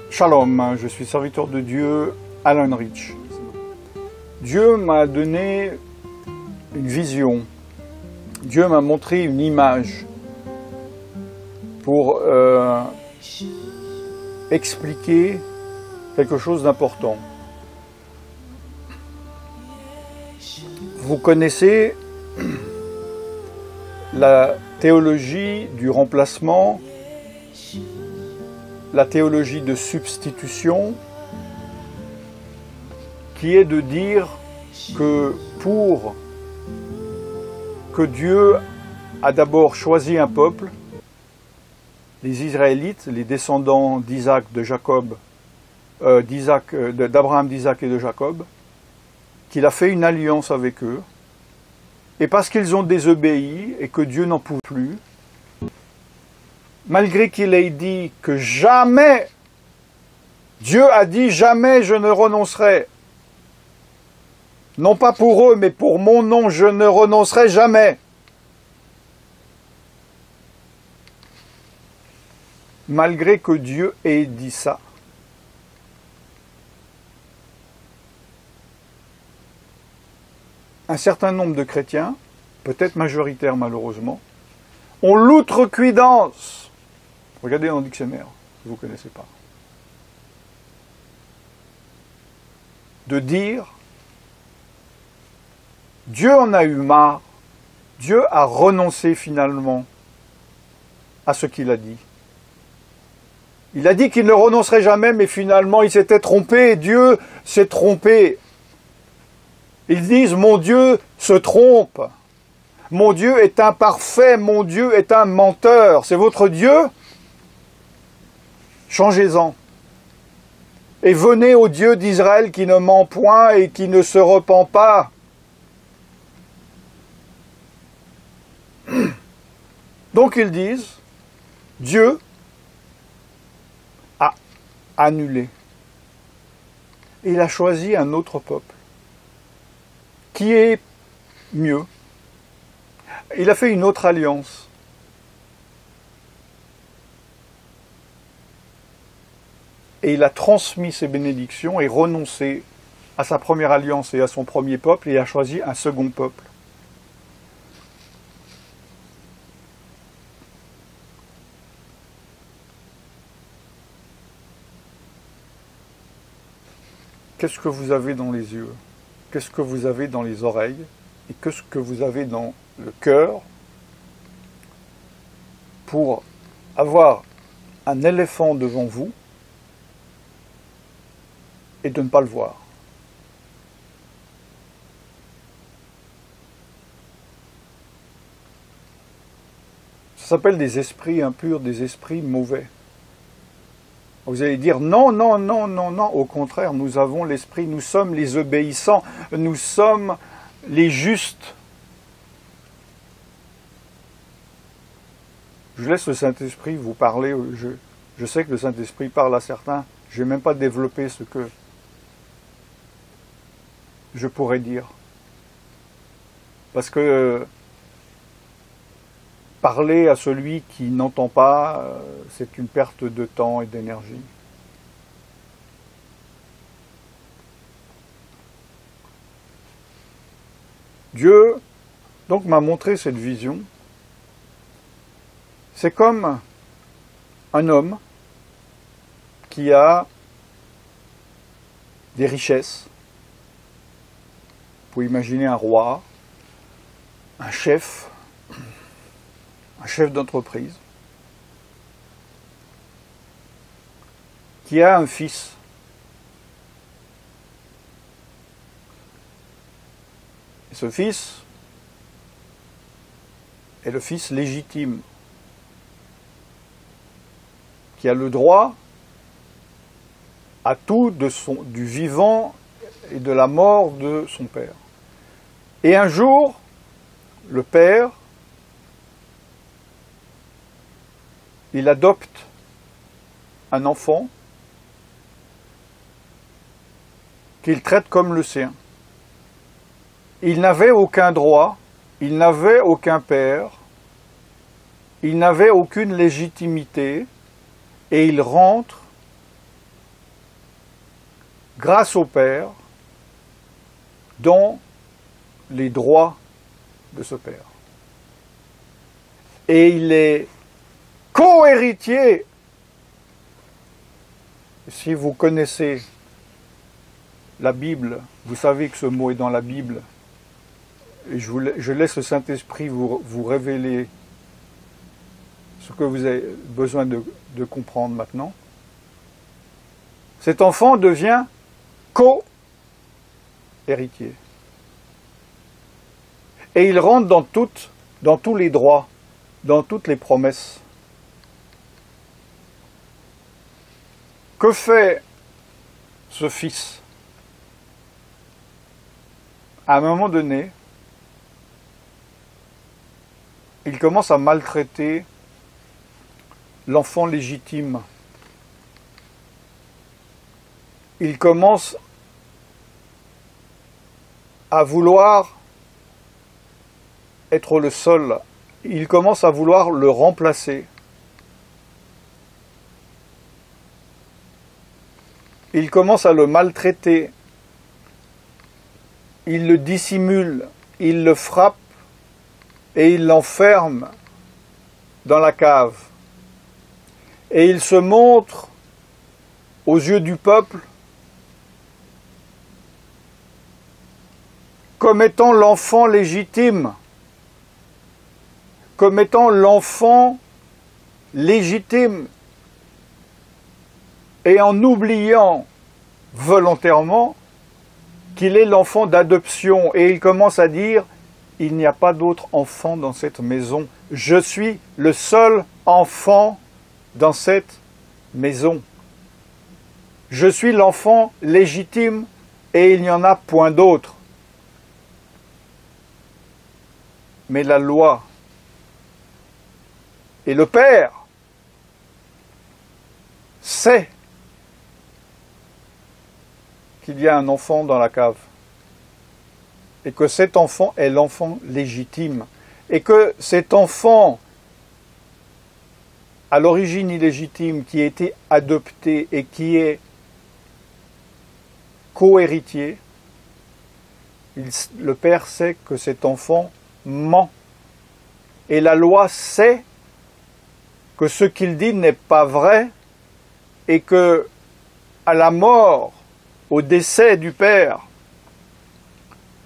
Shalom, je suis serviteur de Dieu, Alan Rich. Dieu m'a donné une vision. Dieu m'a montré une image pour expliquer quelque chose d'important. Vous connaissez la théologie du remplacement, la théologie de substitution, qui est de dire que pour que Dieu a d'abord choisi un peuple, les Israélites, les descendants d'Isaac, de Jacob, d'Abraham, d'Isaac et de Jacob, qu'il a fait une alliance avec eux, et parce qu'ils ont désobéi et que Dieu n'en pouvait plus, malgré qu'il ait dit que jamais, Dieu a dit jamais je ne renoncerai, non pas pour eux, mais pour mon nom, je ne renoncerai jamais. Malgré que Dieu ait dit ça, un certain nombre de chrétiens, peut-être majoritaires malheureusement, ont l'outrecuidance, regardez dans le dictionnaire, si vous ne connaissez pas, de dire Dieu en a eu marre, Dieu a renoncé finalement à ce qu'il a dit. Il a dit qu'il ne renoncerait jamais, mais finalement il s'était trompé, et Dieu s'est trompé. Ils disent, mon Dieu se trompe, mon Dieu est imparfait, mon Dieu est un menteur. C'est votre Dieu? Changez-en. Et venez au Dieu d'Israël qui ne ment point et qui ne se repent pas. Donc ils disent, Dieu a annulé. Et il a choisi un autre peuple, qui est mieux. Il a fait une autre alliance. Et il a transmis ses bénédictions et renoncé à sa première alliance et à son premier peuple et a choisi un second peuple. Qu'est-ce que vous avez dans les yeux? Qu'est-ce que vous avez dans les oreilles? Et qu'est-ce que vous avez dans le cœur pour avoir un éléphant devant vous et de ne pas le voir? Ça s'appelle des esprits impurs, des esprits mauvais. Vous allez dire non, non, non, non, non, au contraire, nous avons l'esprit, nous sommes les obéissants, nous sommes les justes. Je laisse le Saint-Esprit vous parler, je sais que le Saint-Esprit parle à certains, je ne vais même pas développer ce que je pourrais dire. Parce que parler à celui qui n'entend pas, c'est une perte de temps et d'énergie. Dieu, donc, m'a montré cette vision. C'est comme un homme qui a des richesses. Vous pouvez imaginer un roi, un chef d'entreprise, qui a un fils. Et ce fils est le fils légitime, qui a le droit à tout du vivant et de la mort de son père. Et un jour, le père, il adopte un enfant qu'il traite comme le sien. Il n'avait aucun droit, il n'avait aucun père, il n'avait aucune légitimité, et il rentre, grâce au Père, dans les droits de ce Père. Et il est co-héritier. Si vous connaissez la Bible, vous savez que ce mot est dans la Bible, et je laisse le Saint-Esprit vous révéler ce que vous avez besoin de comprendre maintenant. Cet enfant devient co-héritier. Et il rentre dans tous les droits, dans toutes les promesses. Que fait ce fils? À un moment donné, il commence à maltraiter l'enfant légitime. Il commence à vouloir être le seul. Il commence à vouloir le remplacer. Il commence à le maltraiter. Il le dissimule, il le frappe et il l'enferme dans la cave. Et il se montre aux yeux du peuple comme étant l'enfant légitime, comme étant l'enfant légitime, et en oubliant volontairement qu'il est l'enfant d'adoption. Et il commence à dire, il n'y a pas d'autre enfant dans cette maison, je suis le seul enfant dans cette maison. Je suis l'enfant légitime et il n'y en a point d'autre. Mais la loi et le Père sait qu'il y a un enfant dans la cave et que cet enfant est l'enfant légitime et que cet enfant à l'origine illégitime qui a été adopté et qui est co-héritier, le Père sait que cet enfant ment. Et la loi sait que ce qu'il dit n'est pas vrai et que, à la mort, au décès du Père,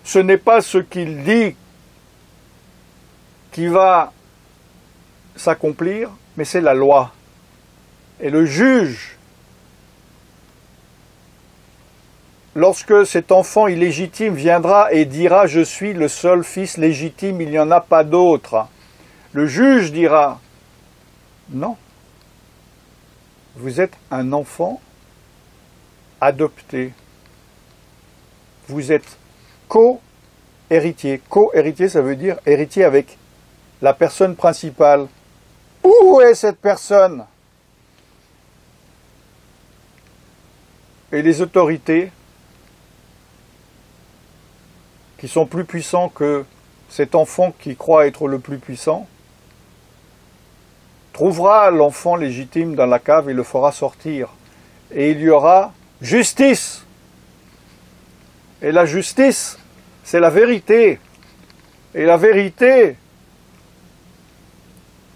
ce n'est pas ce qu'il dit qui va s'accomplir, mais c'est la loi. Et le juge, lorsque cet enfant illégitime viendra et dira « Je suis le seul fils légitime, il n'y en a pas d'autre », le juge dira « Non, vous êtes un enfant adopté, vous êtes co-héritier. Co-héritier, ça veut dire héritier avec la personne principale. Où est cette personne? Et les autorités, qui sont plus puissants que cet enfant qui croit être le plus puissant, trouvera l'enfant légitime dans la cave et le fera sortir. Et il y aura justice. Et la justice, c'est la vérité. Et la vérité,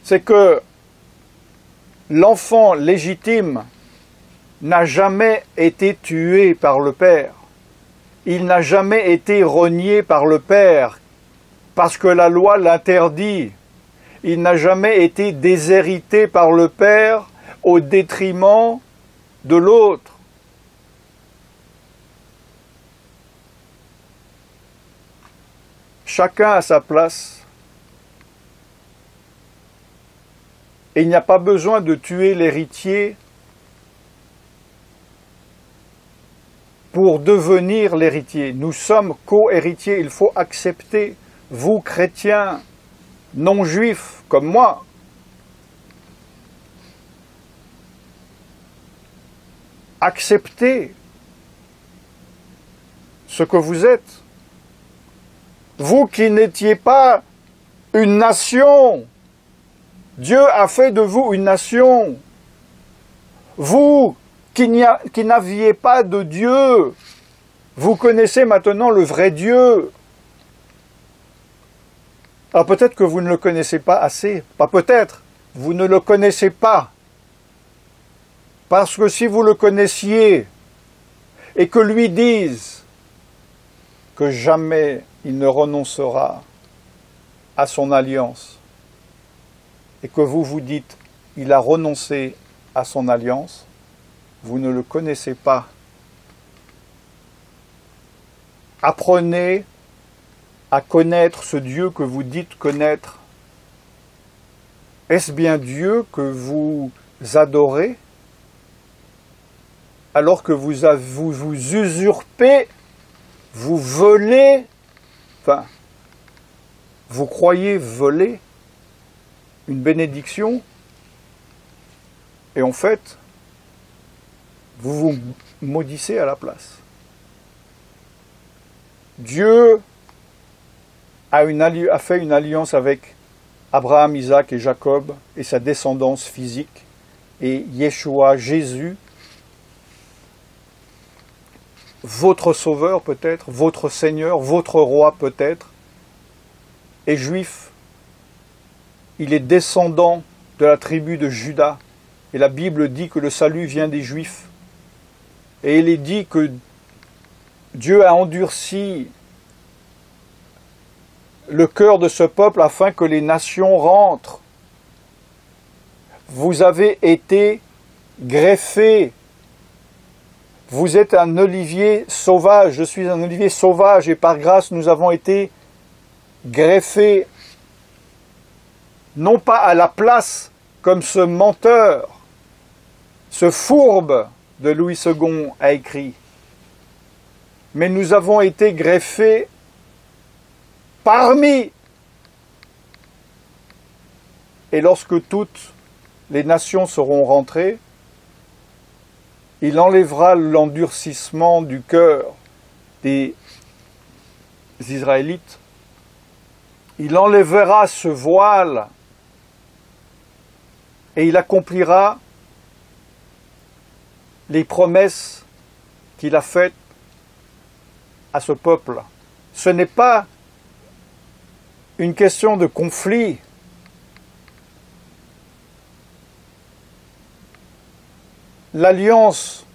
c'est que l'enfant légitime n'a jamais été tué par le Père. Il n'a jamais été renié par le Père, parce que la loi l'interdit. Il n'a jamais été déshérité par le Père au détriment de l'autre. Chacun a sa place. Et il n'y a pas besoin de tuer l'héritier pour devenir l'héritier. Nous sommes co-héritiers, il faut accepter, vous chrétiens, non-juifs comme moi, acceptez ce que vous êtes. Vous qui n'étiez pas une nation, Dieu a fait de vous une nation. Vous qui n'aviez pas de Dieu, vous connaissez maintenant le vrai Dieu. Alors peut-être que vous ne le connaissez pas assez, pas peut-être, vous ne le connaissez pas. Parce que si vous le connaissiez et que lui dise que jamais il ne renoncera à son alliance et que vous vous dites il a renoncé à son alliance, vous ne le connaissez pas. Apprenez à connaître ce Dieu que vous dites connaître. Est-ce bien Dieu que vous adorez alors que vous usurpez, vous volez, enfin, vous croyez voler une bénédiction et en fait, vous vous maudissez à la place. Dieu a fait une alliance avec Abraham, Isaac et Jacob et sa descendance physique et Yeshua, Jésus, votre sauveur peut-être, votre Seigneur, votre roi peut-être, est juif. Il est descendant de la tribu de Juda et la Bible dit que le salut vient des Juifs. Et il est dit que Dieu a endurci le cœur de ce peuple afin que les nations rentrent. Vous avez été greffés. Vous êtes un olivier sauvage. Je suis un olivier sauvage et par grâce nous avons été greffés. Non pas à la place comme ce menteur, ce fourbe de Louis II a écrit, mais nous avons été greffés parmi. Et lorsque toutes les nations seront rentrées, il enlèvera l'endurcissement du cœur des Israélites. Il enlèvera ce voile et il accomplira les promesses qu'il a faites à ce peuple. Ce n'est pas une question de conflit. L'alliance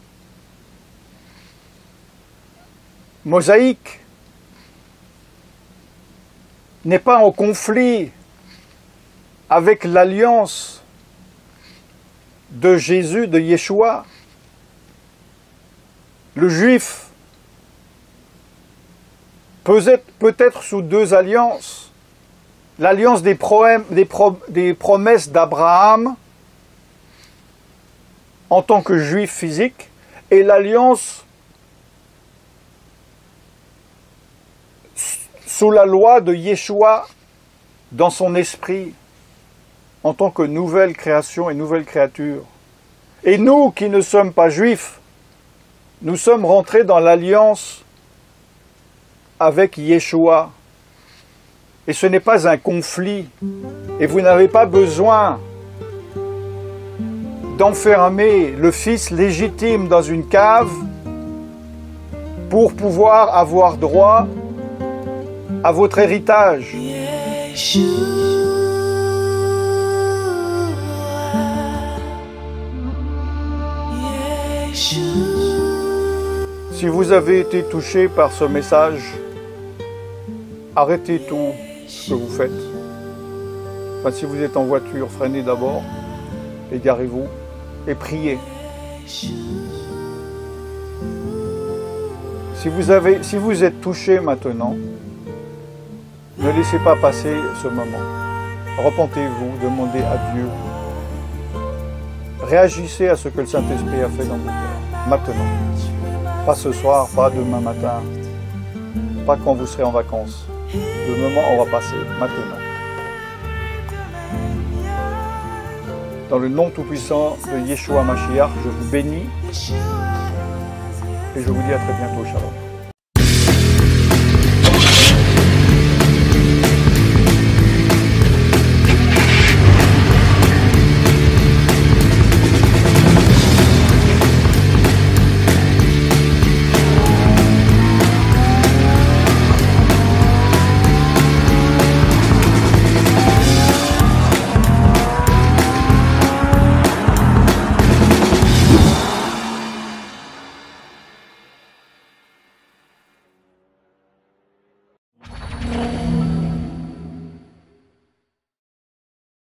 mosaïque n'est pas en conflit avec l'alliance de Jésus, de Yeshua. Le juif peut être sous deux alliances. L'alliance des promesses d'Abraham en tant que juif physique et l'alliance sous la loi de Yeshua dans son esprit en tant que nouvelle création et nouvelle créature. Et nous qui ne sommes pas juifs, nous sommes rentrés dans l'alliance avec Yeshua. Et ce n'est pas un conflit. Et vous n'avez pas besoin d'enfermer le fils légitime dans une cave pour pouvoir avoir droit à votre héritage. Si vous avez été touché par ce message, arrêtez tout ce que vous faites. Enfin, si vous êtes en voiture, freinez d'abord, égarez-vous et priez. Si vous êtes touché maintenant, ne laissez pas passer ce moment. Repentez-vous, demandez à Dieu. Réagissez à ce que le Saint-Esprit a fait dans vos cœurs, maintenant. Pas ce soir, pas demain matin, pas quand vous serez en vacances. Le moment aura passé, maintenant. Dans le nom tout-puissant de Yeshua Mashiach, je vous bénis et je vous dis à très bientôt. Shalom.